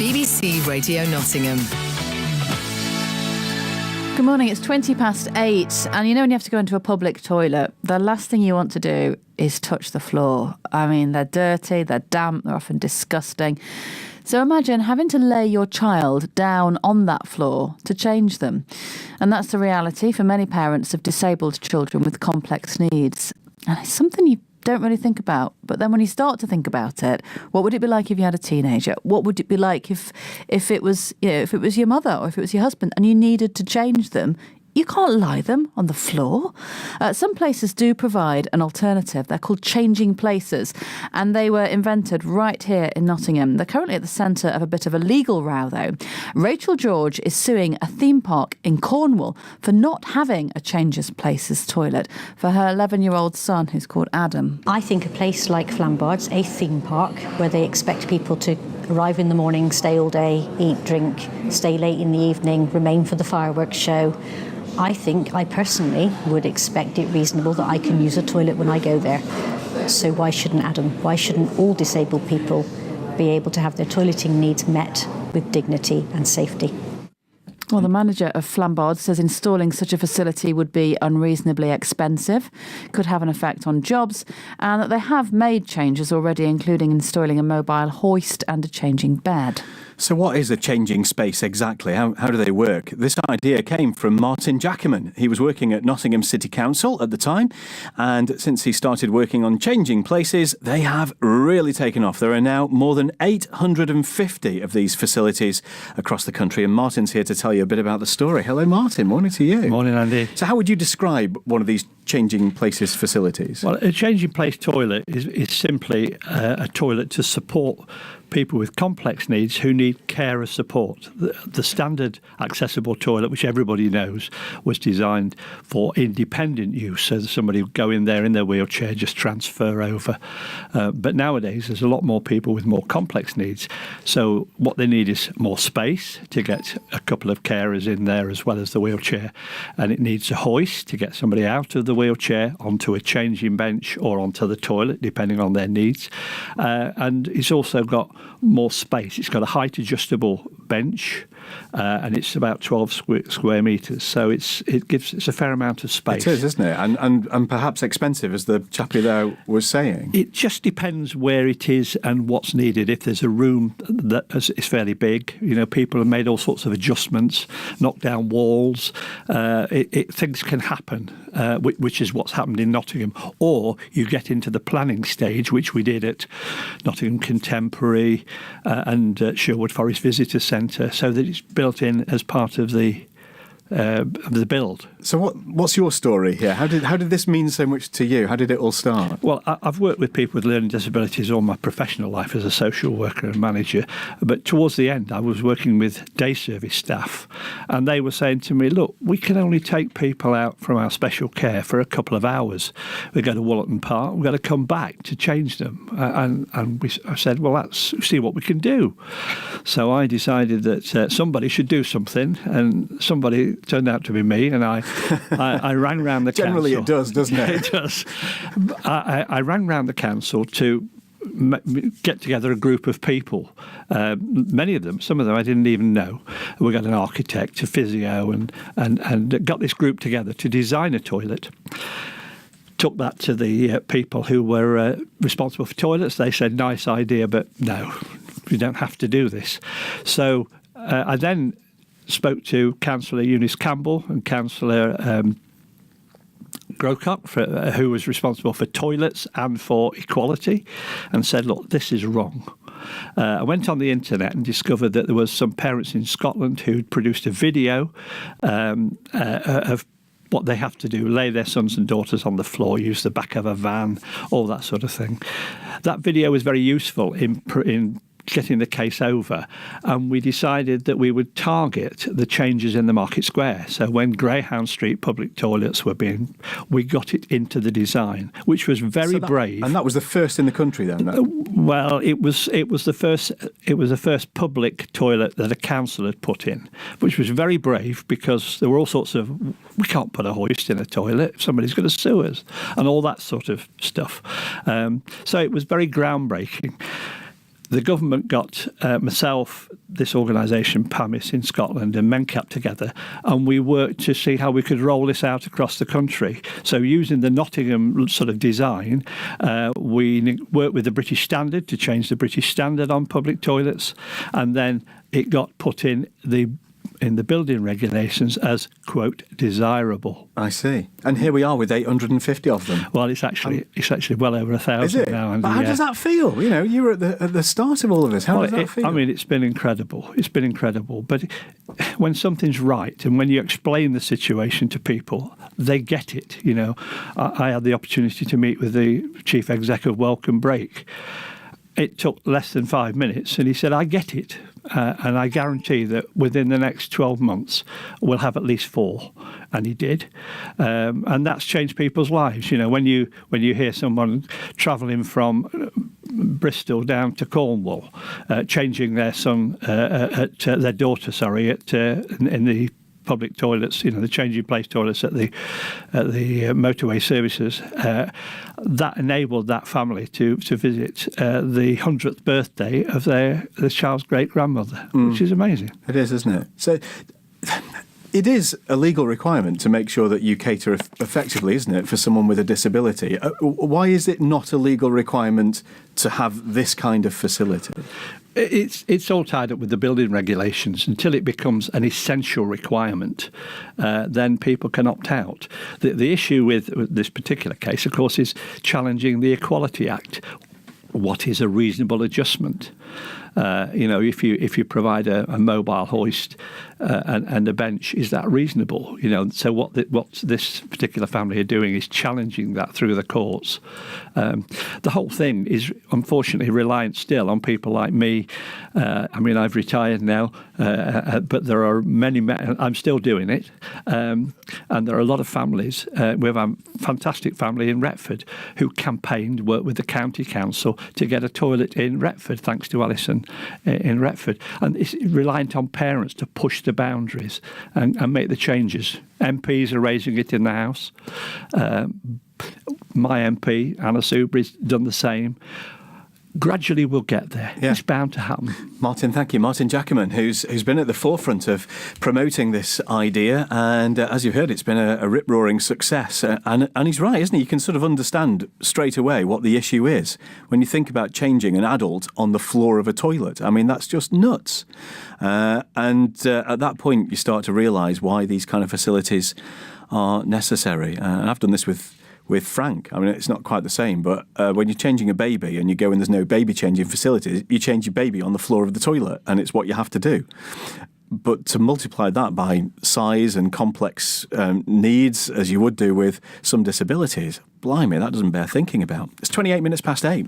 BBC Radio Nottingham. Good morning, it's 8:20, and you know when you have to go into a public toilet, the last thing you want to do is touch the floor. I mean, they're dirty, they're damp, they're often disgusting. So imagine having to lay your child down on that floor to change them. And that's the reality for many parents of disabled children with complex needs. And it's something you don't really think about. But then when you start to think about it, what would it be like if you had a teenager? What would it be like if it was, if it was your mother or if it was your husband and you needed to change them? You can't lie them on the floor. Some places do provide an alternative. They're called changing places, and they were invented right here in Nottingham. They're currently at the centre of a bit of a legal row, though. Rachel George is suing a theme park in Cornwall for not having a changes places toilet for her 11-year-old son, who's called Adam. I think a place like Flambard's, a theme park, where they expect people to arrive in the morning, stay all day, eat, drink, stay late in the evening, remain for the fireworks show. I personally would expect it reasonable that I can use a toilet when I go there. So why shouldn't Adam? Why shouldn't all disabled people be able to have their toileting needs met with dignity and safety? Well, the manager of Flambard says installing such a facility would be unreasonably expensive, could have an effect on jobs, and that they have made changes already, including installing a mobile hoist and a changing bed. So what is a changing space exactly? How do they work? This idea came from Martin Jackaman. He was working at Nottingham City Council at the time, and since he started working on changing places, they have really taken off. There are now more than 850 of these facilities across the country, and Martin's here to tell you a bit about the story. Hello, Martin. Morning to you. Morning, Andy. So how would you describe one of these changing places facilities? Well, a changing place toilet is simply a toilet to support people with complex needs who need carer support. The standard accessible toilet, which everybody knows, was designed for independent use, so that somebody would go in there in their wheelchair, just transfer over. But nowadays, there's a lot more people with more complex needs. So what they need is more space to get a couple of carers in there as well as the wheelchair. And it needs a hoist to get somebody out of the wheelchair onto a changing bench or onto the toilet, depending on their needs. And it's also got more space. It's got a height adjustable bench, and it's about 12 square metres. So it's a fair amount of space. It is, isn't it? And perhaps expensive, as the chappie there was saying. It just depends where it is and what's needed. If there's a room that is fairly big, people have made all sorts of adjustments, knocked down walls. Things can happen, which is what's happened in Nottingham. Or you get into the planning stage, which we did at Nottingham Contemporary and Sherwood Forest Visitor Centre, so that it's built in as part of the build. So what's your story here? How did this mean so much to you? How did it all start? Well, I've worked with people with learning disabilities all my professional life as a social worker and manager, but towards the end I was working with day service staff, and they were saying to me, look, we can only take people out from our special care for a couple of hours. We go to Woollerton Park, we've got to come back to change them. I said, well, let's see what we can do. So I decided that somebody should do something, and somebody turned out to be me, and I rang round the Generally council. It does, doesn't it? It does. I rang round the council to get together a group of people. Many of them, some of them I didn't even know. We got an architect, a physio, and got this group together to design a toilet. Took that to the people who were responsible for toilets. They said, nice idea, but no, you don't have to do this. So I then spoke to Councillor Eunice Campbell and Councillor Grocock, who was responsible for toilets and for equality, and said, look, this is wrong. I went on the internet and discovered that there was some parents in Scotland who'd produced a video of what they have to do, lay their sons and daughters on the floor, use the back of a van, all that sort of thing. That video was very useful in getting the case over, and we decided that we would target the changes in the Market Square. So when Greyhound Street public toilets were we got it into the design, which was very brave. And that was the first in the country then? Well, it was the first public toilet that a council had put in, which was very brave, because there were all sorts of, we can't put a hoist in a toilet, somebody's going to sue us, and all that sort of stuff. So it was very groundbreaking. The government got myself, this organisation, PAMIS, in Scotland and MenCap together, and we worked to see how we could roll this out across the country. So using the Nottingham sort of design, we worked with the British Standard to change the British Standard on public toilets, and then it got put in the building regulations as, quote, desirable. I see. And here we are with 850 of them. Well, it's actually well over 1,000 is it? now. And but how does that feel? You know, you were at the start of all of this. How does that feel? I mean, it's been incredible. It's been incredible. But when something's right and when you explain the situation to people, they get it. You know, I had the opportunity to meet with the chief exec of Welcome Break. It took less than 5 minutes, and he said, I get it. And I guarantee that within the next 12 months, we'll have at least 4. And he did. And that's changed people's lives. You know, when you hear someone travelling from Bristol down to Cornwall, changing their their daughter, in the public toilets, you know, the changing place toilets at the motorway services, that enabled that family to visit the 100th birthday of the child's great-grandmother, which is amazing. It is, isn't it? So it is a legal requirement to make sure that you cater effectively, isn't it, for someone with a disability? Why is it not a legal requirement to have this kind of facility? It's all tied up with the building regulations. Until it becomes an essential requirement, then people can opt out. The issue with this particular case, of course, is challenging the Equality Act. What is a reasonable adjustment? You know, if you provide a mobile hoist and a bench, is that reasonable? You know, so what this particular family are doing is challenging that through the courts. The whole thing is unfortunately reliant still on people like me. I mean, I've retired now, but there are many. I'm still doing it, and there are a lot of families. We have a fantastic family in Retford who campaigned, worked with the county council to get a toilet in Retford, thanks to Alison in Retford, and it's reliant on parents to push the boundaries and make the changes. MPs are raising it in the House. My MP, Anna Soubry's done the same. Gradually we'll get there. Yeah. It's bound to happen. Martin, thank you. Martin Jackaman, who's been at the forefront of promoting this idea, and as you heard, it's been a rip-roaring success. And he's right, isn't he? You can sort of understand straight away what the issue is when you think about changing an adult on the floor of a toilet. I mean, that's just nuts. And at that point, you start to realise why these kind of facilities are necessary. And I've done this with Frank. I mean, it's not quite the same, but when you're changing a baby and you go and there's no baby changing facilities, you change your baby on the floor of the toilet, and it's what you have to do. But to multiply that by size and complex needs, as you would do with some disabilities, blimey, that doesn't bear thinking about. It's 28 minutes past 8.